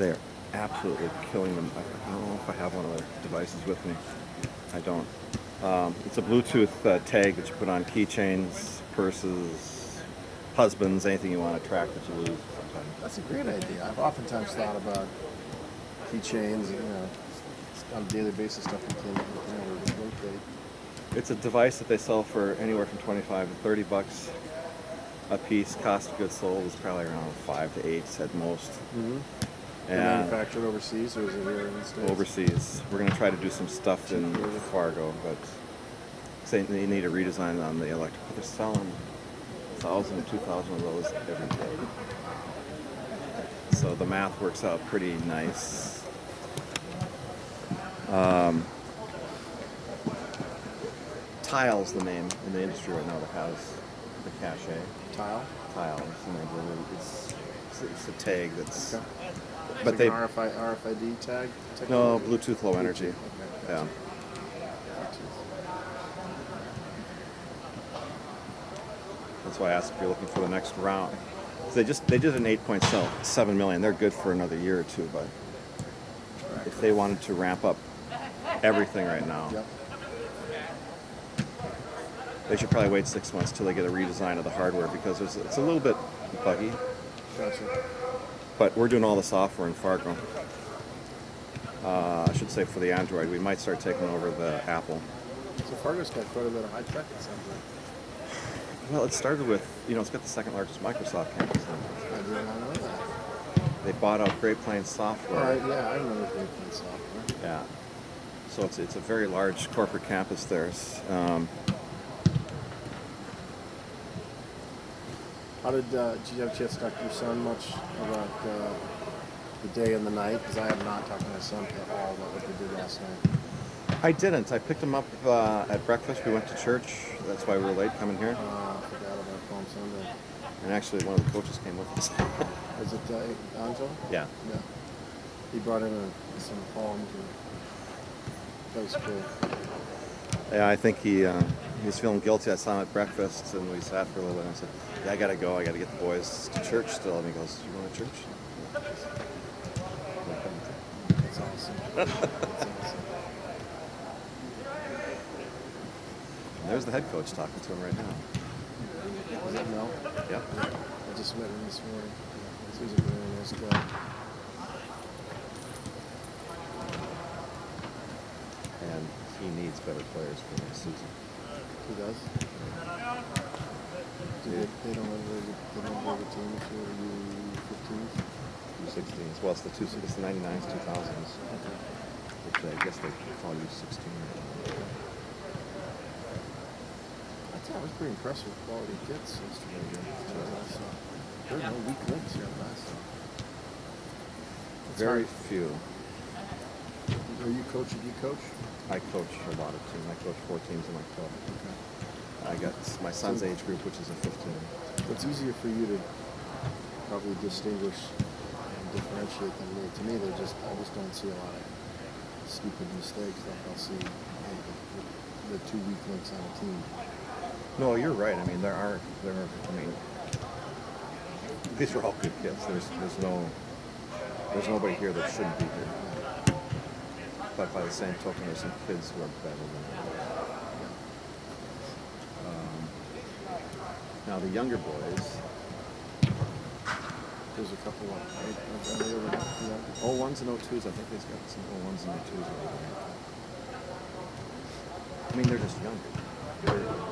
They're absolutely killing them. I don't know if I have one of their devices with me. I don't. It's a Bluetooth tag that you put on keychains, purses, husbands, anything you want to track that you lose sometimes. That's a great idea. I've oftentimes thought about keychains, on a daily basis stuff you can rotate. It's a device that they sell for anywhere from 25 to 30 bucks a piece. Cost of goods sold is probably around 5 to 8 at most. Mm-hmm. Manufactured overseas, or is it here in the States? Overseas. We're going to try to do some stuff in Fargo, but say they need a redesign on the electric. They're selling 1,000 to 2,000 of those every day. So the math works out pretty nice. Tile's the name in the industry right now that has the cachet. Tile? Tile. It's a tag that's... Okay. But they RFID tag? No, Bluetooth Low Energy. Okay. Yeah. That's why I asked if you're looking for the next round. They did an 8.7 million. They're good for another year or two, but if they wanted to ramp up everything right now, Yep. they should probably wait 6 months till they get a redesign of the hardware because it's a little bit buggy. Gotcha. But we're doing all the software in Fargo. I should say for the Android, we might start taking over the Apple. So Fargo's got quite a bit of high tech, it sounds like. Well, it started with, it's got the second largest Microsoft campus. I did not know that. They bought out Great Plains Software. All right, yeah, I remember Great Plains Software. Yeah. So it's a very large corporate campus there. How did you have a chance to talk to your son much about the day and the night? Because I have not talked to my son at all about what they did last night. I didn't. I picked him up at breakfast. We went to church. That's why we were late coming here. I forgot about Palm Sunday. And actually, one of the coaches came with us. Is it Angel? Yeah. Yeah. He brought in some palms. That was cool. Yeah, I think he was feeling guilty. I saw him at breakfast, and we sat for a little bit. And I said, "Yeah, I gotta go. I gotta get the boys to church still." And he goes, "You going to church?" That's awesome. That's awesome. There's the head coach talking to him right now. Is that Mel? Yep. I just met him this morning. He's a really nice guy. And he needs better players for next season. He does? They don't have a team this year, U15s? U16s. Well, it's the 99s, 2000s. Okay. Which I guess they call U16. I was pretty impressed with quality kits yesterday. There were no weak links here last time. Very few. Are you coach? Do you coach? I coach a lot of teams. I coach 4 teams in my club. Okay. I got my son's age group, which is a 15. It's easier for you to probably distinguish and differentiate than me. To me, I just don't see a lot of stupid mistakes like I'll see the 2 weak links on a team. No, you're right. I mean, these are all good kids. There's nobody here that shouldn't be here. But by the same token, there's some kids who are better than others. Now the younger boys. There's a couple of O1s and O2s. I think he's got some O1s and O2s over there. I mean, they're just younger.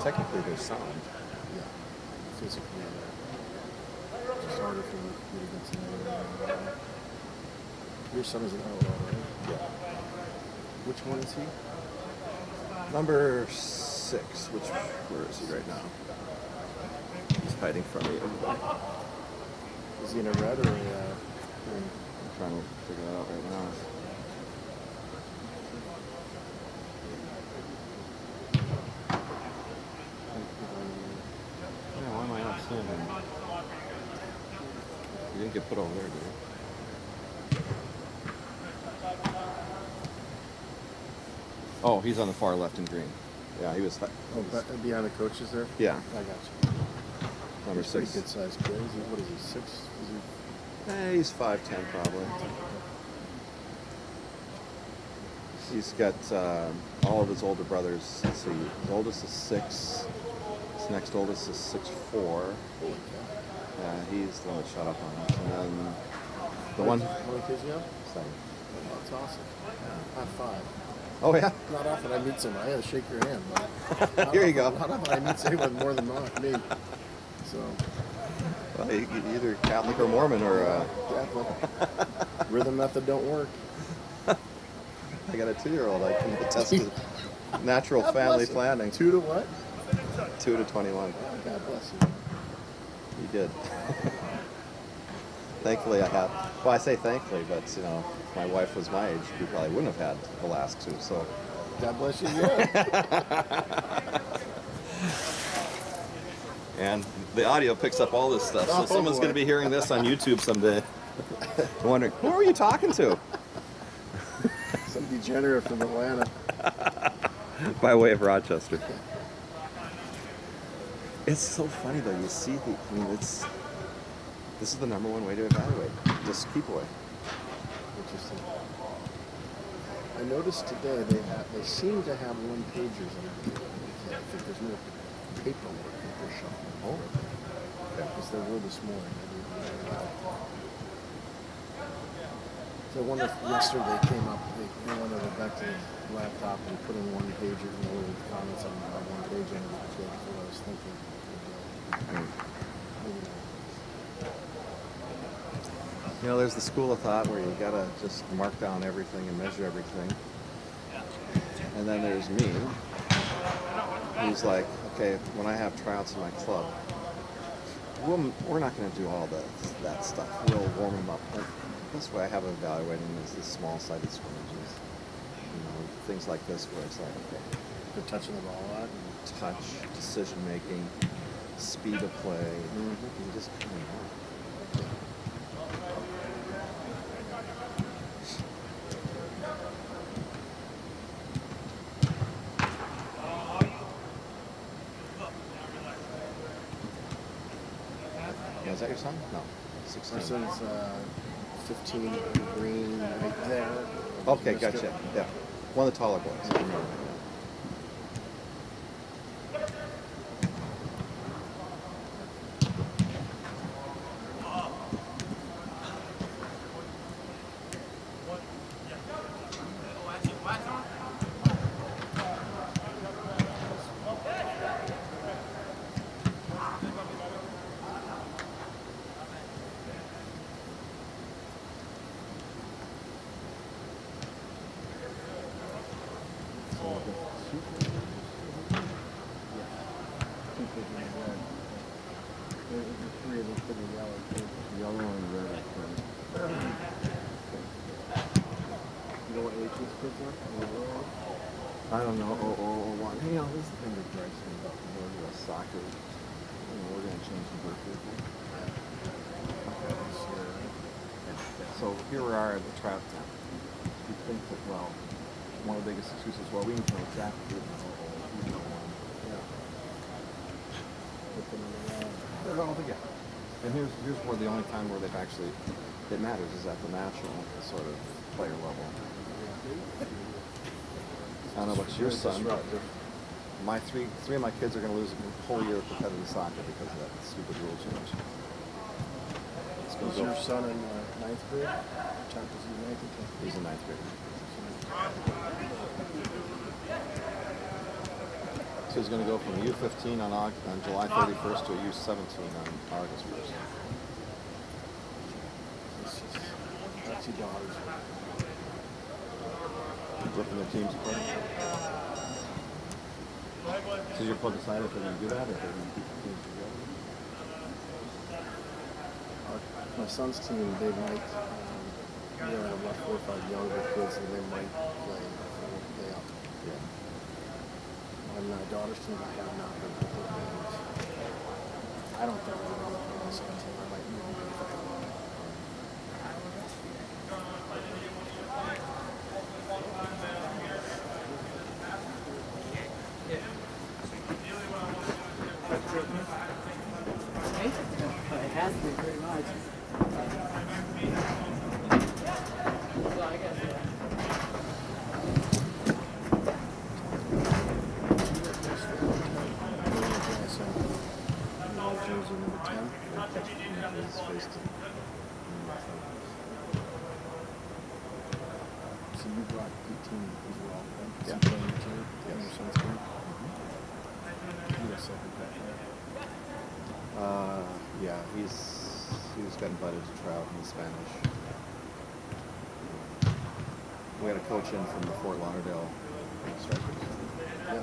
Technically, they're sound. Yeah, physically, it's harder for me to compete against them. Your son is an outlaw, right? Yeah. Which one is he? Number 6. Where is he right now? He's hiding from me. Is he in a red or a green? I'm trying to figure that out right now. Yeah, why am I not seeing him? He didn't get put over there, did he? Oh, he's on the far left in green. Yeah, he was. Behind the coaches there? Yeah. I got you. Number Pretty 6. good sized kid. What is he, 6? Is he He's 5'10", probably. He's got all of his older brothers. Let's see, his oldest is 6. His next oldest is 6'4". Holy cow. He's the one that shot up on us. And then the one... How many kids you have? 7. Oh, that's awesome. I have 5. Oh, yeah? Not often I meet someone. I gotta shake your hand, but Here you go. Not often I meet someone with more than me. So, Well, either Catholic or Mormon or... Catholic. Rhythm method don't work. I got a 2-year-old. I can attest to natural God family bless him. planning. 2 to what? 2 to 21. Oh, God bless you. You did. Thankfully, I have. Well, I say thankfully, but you know, if my wife was my age, we probably wouldn't have had the last 2. So. God bless you. Yeah. And the audio picks up all this stuff, so Oh, someone's boy. going to be hearing this on YouTube someday. Wondering, who are you talking to? Some degenerate from Atlanta. By way of Rochester. It's so funny though. You see this is the number one way to evaluate. Just keep away. Interesting. I noticed today they seem to have one pagers in it. I think there's no paperwork that they're showing. Oh. Because they were this morning. So I wonder if yesterday they came up, they wanted to go back to the laptop and put in one pager and little comments on one page and that's what I was thinking. Maybe not. You know, there's the school of thought where you gotta just mark down everything and measure everything. And then there's me, who's like, okay, when I have tryouts in my club, we're not gonna do all that stuff. We'll warm them up. This way I have evaluating is the small-sided scrimmages. You know, things like this where it's like, okay, They're touching the ball a lot. touch, decision-making, speed of play. You just kind of know. Yeah, is that your son? No. 16. My son's 15, green, right there. Okay, Missed it. gotcha. Yeah. One of the taller boys. I remember. Yellow and red, I think. You know what age these kids are? I don't know. One. You know, this is the thing that drives me about the whole US soccer. You know, we're going to change the birthday thing. So here we are at the tryout camp. You think that, well, one of the biggest excuses, well, we need to know exactly who we know. They're all together. And here's where the only time where they've actually, it matters is at the national sort of player level. I don't know about your son, but my three of my kids are going to lose a whole year of competitive soccer because of that stupid rule change. Is your son in 9th grade? Chuck, is he in 9th or 10th? He's in 9th grade. So he's going to go from a U15 on July 31st to a U17 on August 1st. That's your daughters. Ripping their teams apart. So you're supposed to decide if they're going to do that or if they're going to keep the teams together? My son's team, they might, have about 4 or 5 younger kids and they might play up. Yeah. On my daughter's team, I have not been put their names. I don't think I'm going to play on the second team. I might even be the It has been pretty much. as well. Right? Yeah. Some training too. Yes. In your son's team. U.S. Open back there. Yeah, he was got invited to try out in the Spanish. We had a coach in from the Fort Lauderdale Strikers. Yeah.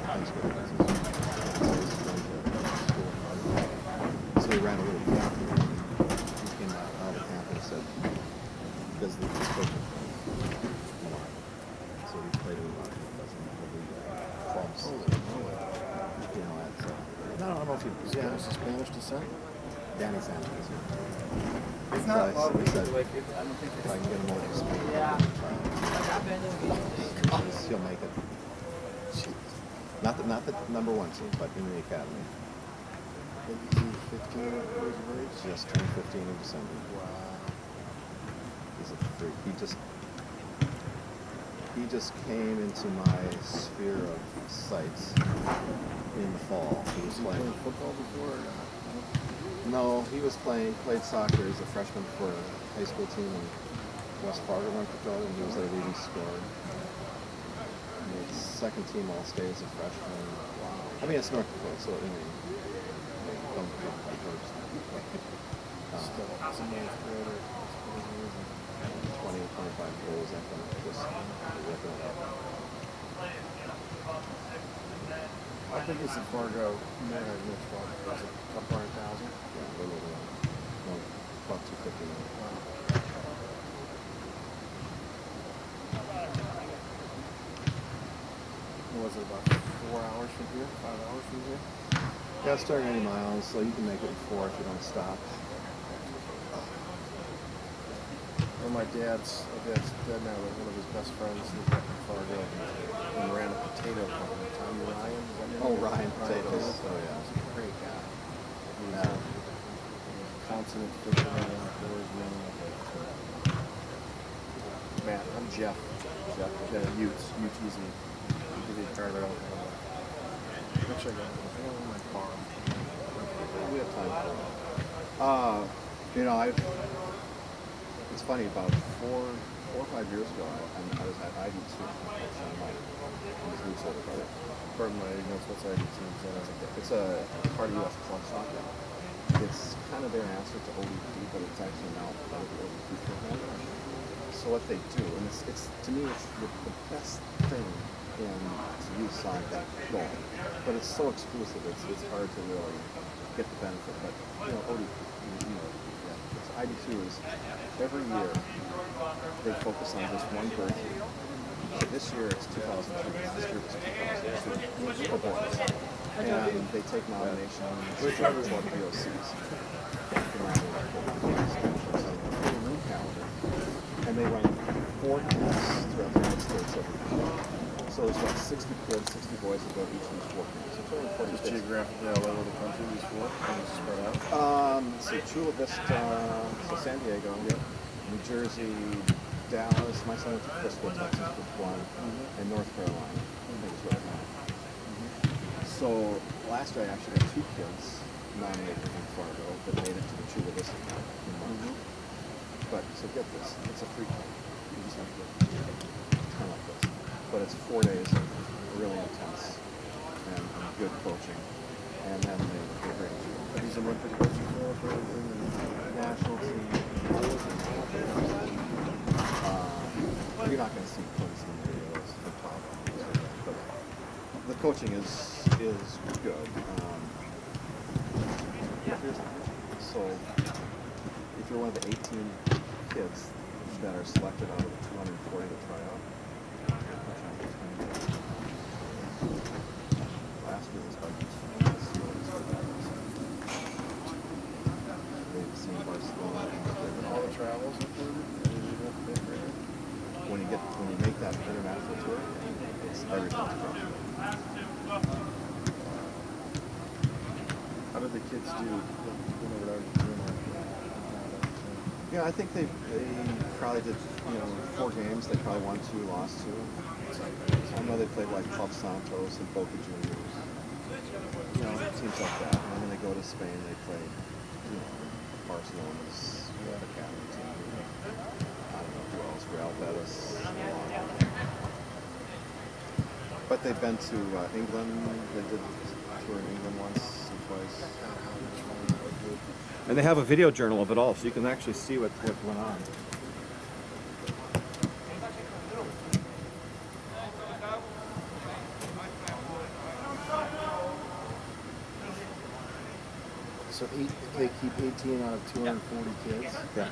Thanksgiving. So he ran a little camp. He came out of the camp and said, "Does this coaching thing?" So he played a lot of clubs. Holy moly. You know, at, I don't know if he Does he have Spanish descent? Danny Sanchez. It's not He probably said, like I don't think if I can get him over to Spain, Yeah. I'll try. He'll make it. Not the number one team, but in the academy. Is he 15 years of age? Just turned 15 in December. Wow. He's a freak. He just came into my sphere of sights in the fall. He was Was he playing football before or not? No, he was played soccer as a freshman for a high school team in West Fargo, North Dakota, and he was their leading scorer. Made second team All-State as a freshman. Wow. I mean, it's North Dakota, so I mean, don't get my first. Still, as a ninth grader, it's pretty amazing. 20 or 25 goals, I think, just ripping it up. How big is the Fargo Mitch Fargo? Is it a couple hundred thousand? Yeah, a little over no, about 250 now. Wow. What was it, about 4 hours from here? 5 hours from here? Yeah, it's 30 miles, so you can make it in 4 if you don't stop. Well, my dad's dead now, but one of his best friends lived up in Fargo and ran a potato company. Tommy Ryan, is that his name? Oh, Ryan Potatoes. Oh, yeah. He's a great guy. He's Yeah. a consummate fisherman, outdoorsman. Matt, I'm Jeff. Jeff, Utes, UTZ. Give you a card right over there. Actually, I got it in my car. We have time for it. You know, it's funny, about 4 or 5 years ago, I was at ID2 on my his older brother. Pardon my ignorance, what's IDT? It's a part of U.S. club soccer. It's kind of their answer to ODP, but it's actually now part of the ODP program. So what they do, and it's to me, it's the best thing in youth soccer going, but it's so exclusive. It's hard to really get the benefit. But you know, ODP, you know, yeah, it's ID2 is every year they focus on just one birth year. So this year it's 2003. Last year was 2002 for boys, and they take nominations for club POCs. And they run 4 camps throughout the United States every year. So there's like 60 kids, 60 boys that go to each of these 4 camps. So 240 Just kids. geographically all over the country, these four, and it's spread out. So Chula Vista, so San Diego, New Jersey, Dallas. My son went to Frisco, Texas with one, and North Carolina. I think is what it was. So last year I actually had 2 kids nominated in Fargo that made it to the Chula Vista camp in March. But so get this, it's a free camp. You just have to get kind of like this. But it's 4 days of really intense and good coaching, and then they bring you. Are these Olympic coaches for anything? National team. You're not going to see clips in videos of top, but the coaching is good. So if you're one of the 18 kids that are selected out of the 240 to try out, last year was like they've seen Barcelona. All the travels included? When you make that international tour, it's everything's covered. How did the kids do when they were out international? Yeah, I think they probably did 4 games. They probably won 2, lost 2. I know they played like Club Santos and Boca Juniors. Teams like that. And then when they go to Spain, they play Barcelona's academy team. I don't know who else. Real Betis. that they've been to England. They did a tour in England once or twice. And they have a video journal of it all, so you can actually see what went on. So they keep 18 out of 240 kids. Yeah.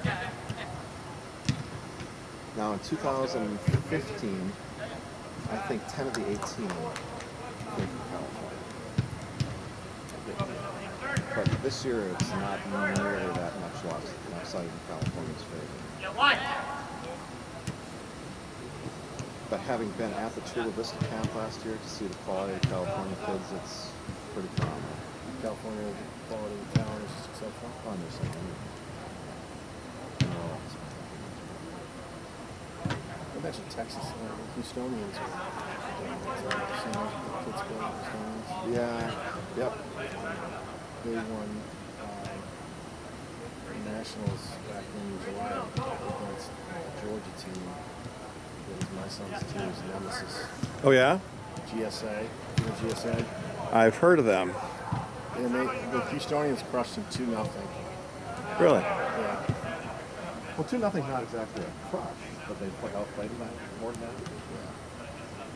Now in 2015, I think 10 of the 18 came from California. But this year it's not nearly that much loss outside of California's favor. But having been at the Chula Vista camp last year to see the quality of California kids, it's pretty phenomenal. California quality of town is exceptional. Oh, and there's something. I mentioned Texas, Houstonians are kids go Houstonians. Yeah. Yep. They won nationals back in July against the Georgia team. It was my son's team's nemesis. Oh yeah. GSA. You know GSA? I've heard of them. And the Houstonians crushed them 2-0. Really? Yeah. Well, 2-0 not exactly a crush, but they outplayed them more than that.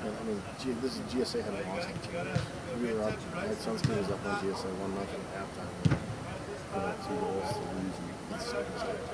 Yeah. I mean, this is GSA hadn't lost in 2 years. We were up. My son's team was up on GSA 1-0 at halftime. 2 goals to lose and it's second straight.